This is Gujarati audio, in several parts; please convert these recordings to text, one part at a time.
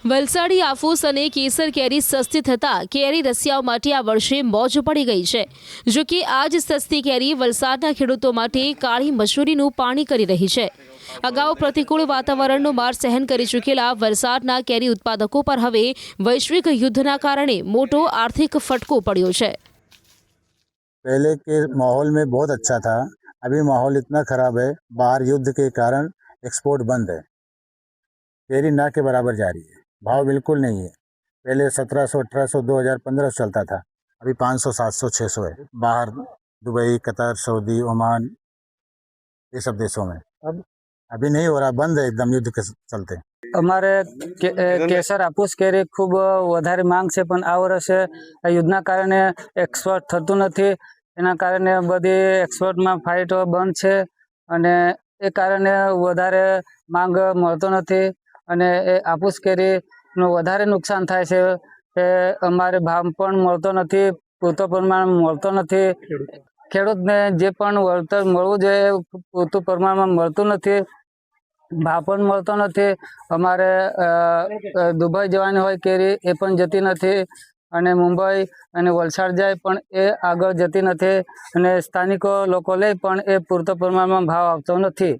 વલસાડી આફૂસ અને કેસર કેરી સસ્તી થતાં કેરી રસિયાઓ માટે આ વર્ષે મોજ પડી ગઈ છે। જો કે આ જ સસ્તી કેરી વલસાડના ખેડૂતો માટે કાળી મજૂરીનું પાણી કરી રહી છે। અગાઉ પ્રતિકૂળ વાતાવરણનો માર સહન કરી ચૂકેલા વલસાડના કેરી ઉત્પાદકો પર હવે વૈશ્વિક યુદ્ધના કારણે મોટો આર્થિક ફટકો પડ્યો છે। पहले के माहौल में बहुत अच्छा था, अभी माहौल इतना खराब है, बाहर युद्ध के कारण एक्सपोर्ट बंद है। केरी ना के बराबर जा रही है, भाव बिल्कुल नहीं है। पहले 1700, 1800, 2000, 1500 चलता था, अभी 500, 700, 600 है। बाहर दुबई, कतर, सऊदी, ओमान, ये सब देशों में अभी नहीं हो रहा, बंद है एकदम युद्ध के चलते। અમારે કેસર આફૂસ કેરી ખૂબ વધારે માંગ છે, પણ આ વર્ષે યુદ્ધના કારણે એક્સપોર્ટ થતું નથી। એના કારણે બધી એક્સપોર્ટમાં ફાઇટો બંધ છે અને એ કારણે વધારે માંગ મળતો નથી અને એ આફૂસ કેરીનું વધારે નુકસાન થાય છે કે અમારે ભાવ પણ મળતો નથી, પૂરતો પ્રમાણ મળતો નથી। ખેડૂતને જે પણ વળતર મળવું જોઈએ પૂરતું પ્રમાણમાં મળતું નથી, ભાવ પણ મળતો નથી। અમારે દુબઈ જવાની હોય કેરી એ પણ જતી નથી અને મુંબઈ અને વલસાડ જાય પણ એ આગળ જતી નથી અને સ્થાનિકો લોકો લે પણ એ પૂરતો પ્રમાણમાં ભાવ આવતો નથી।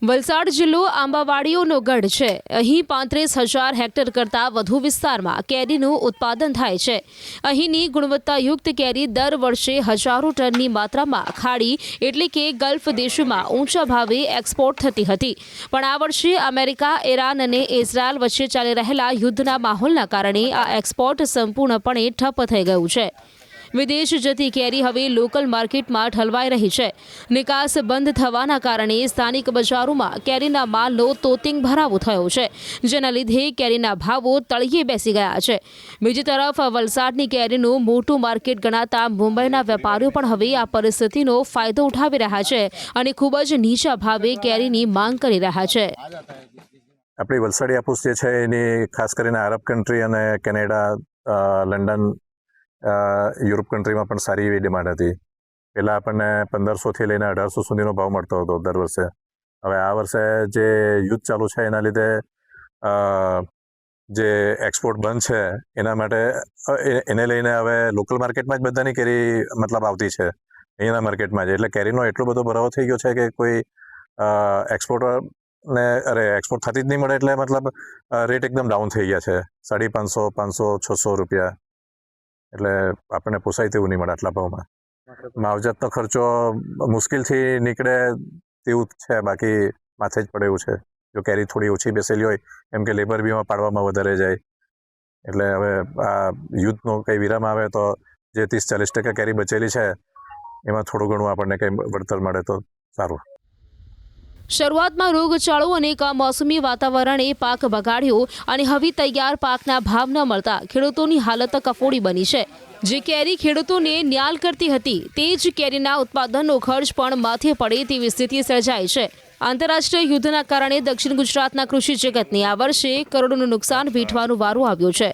વલસાડ જિલ્લો આંબાવાડીઓનો ગઢ છે। અહીં 35,000 હેક્ટર કરતાં વધુ વિસ્તારમાં કેરીનું ઉત્પાદન થાય છે। અહીંની ગુણવત્તાયુક્ત કેરી દર વર્ષે હજારો ટનની માત્રામાં ખાડી એટલે કે ગલ્ફ દેશોમાં ઊંચા ભાવે એક્સપોર્ટ થતી હતી, પણ આ વર્ષે અમેરિકા, ઈરાન અને ઇઝરાયલ વચ્ચે ચાલી રહેલા યુદ્ધના માહોલના કારણે આ એક્સપોર્ટ સંપૂર્ણપણે ઠપ થઈ ગયું છે। વિદેશ જતી કેરી હવે લોકલ માર્કેટમાં ઠલવાઈ રહી છે। નિકાસ બંધ થવાના કારણે સ્થાનિક બજારોમાં કેરીના માલનો તોતિંગ ભરાવો થયો છે, જેના લીધે કેરીના ભાવો તળિયે બેસી ગયા છે। બીજી તરફ વલસાડની કેરીનું મોટું માર્કેટ ગણાતા મુંબઈના વેપારીઓ પણ હવે આ પરિસ્થિતિનો ફાયદો ઉઠાવી રહ્યા છે અને ખૂબ જ નીચા ભાવે કેરીની માંગ કરી રહ્યા છે। આપણી વલસાડી આફૂસ જે છે એની ખાસ કરીને અરબ કન્ટ્રી અને કેનેડા, લંડન, યુરોપ કન્ટ્રીમાં પણ સારી એવી ડિમાન્ડ હતી। પહેલાં આપણને 1500થી લઈને 1800 સુધીનો ભાવ મળતો હતો દર વર્ષે। હવે આ વર્ષે જે યુદ્ધ ચાલુ છે એના લીધે જે એક્સપોર્ટ બંધ છે એના માટે એને લઈને હવે લોકલ માર્કેટમાં જ બધાની કેરી મતલબ આવતી છે, અહીંના માર્કેટમાં જ। એટલે કેરીનો એટલો બધો ભરાવો થઈ ગયો છે કે કોઈ એક્સપોર્ટરને એક્સપોર્ટ થતી જ નહીં મળે, એટલે મતલબ રેટ એકદમ ડાઉન થઈ ગયા છે। 550, 500, 600 રૂપિયા, એટલે આપણને પોસાય તેવું નહીં મળે આટલા ભાવમાં। માવજતનો ખર્ચો મુશ્કેલથી નીકળે તેવું છે, બાકી માથે જ પડે એવું છે। જો કેરી થોડી ઓછી બેસેલી હોય એમ કે લેબર બીમાં પાડવામાં વધારે જાય, એટલે હવે આ યુદ્ધનો કંઈ વિરામ આવે તો જે 30-40% કેરી બચેલી છે એમાં થોડું ઘણું આપણને કંઈ વળતર મળે તો સારું। શરૂઆતમાં રોગચાળો અને કમોસમી વાતાવરણે પાક બગાડ્યો અને હવે તૈયાર પાકના ભાવ ન મળતા ખેડૂતોની હાલત કફોડી બની છે। જે કેરી ખેડૂતોને ન્યાલ કરતી હતી તે જ કેરીના ઉત્પાદનનો ખર્ચ પણ માથે પડે તેવી સ્થિતિ સર્જાઈ છે। આંતરરાષ્ટ્રીય યુદ્ધના કારણે દક્ષિણ ગુજરાતના કૃષિ જગતને આ વર્ષે કરોડોનું નુકસાન વેઠવાનો વારો આવ્યો છે।